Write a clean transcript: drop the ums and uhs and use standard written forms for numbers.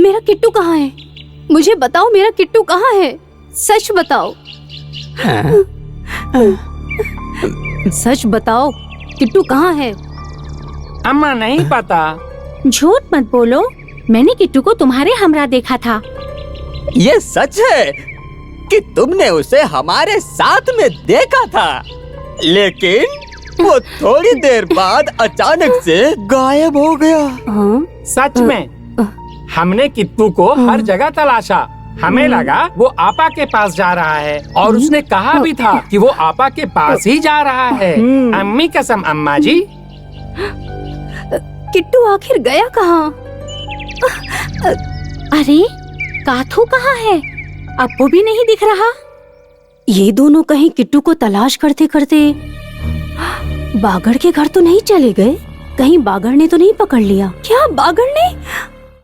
मेरा किट्टू कहाँ है? मुझे बताओ, मेरा किट्टू कहाँ है? सच बताओ। सच बताओ, किट्टू कहाँ है? अम्मा नहीं पता। झूठ मत बोलो, मैंने किट्टू को तुम्हारे हमरा देखा था। ये सच है कि तुमने उसे हमारे साथ में देखा था, लेकिन वो थोड़ी देर बाद अचानक से गायब हो गया। सच में हमने किट्टू को हर जगह तलाशा। हमें लगा वो आपा के पास जा रहा है और उसने कहा भी था कि वो आपा के पास ही जा रहा है। अम्मी कसम अम्मा जी। किट्टू आखिर गया कहाँ? अरे काथू कहाँ है? अब वो भी नहीं दिख रहा। ये दोनों कहीं किट्टू को तलाश करते करते बागड़ के घर तो नहीं चले गए? कहीं बागड़ ने तो नहीं पकड़ लिया? क्या बागड़ ने?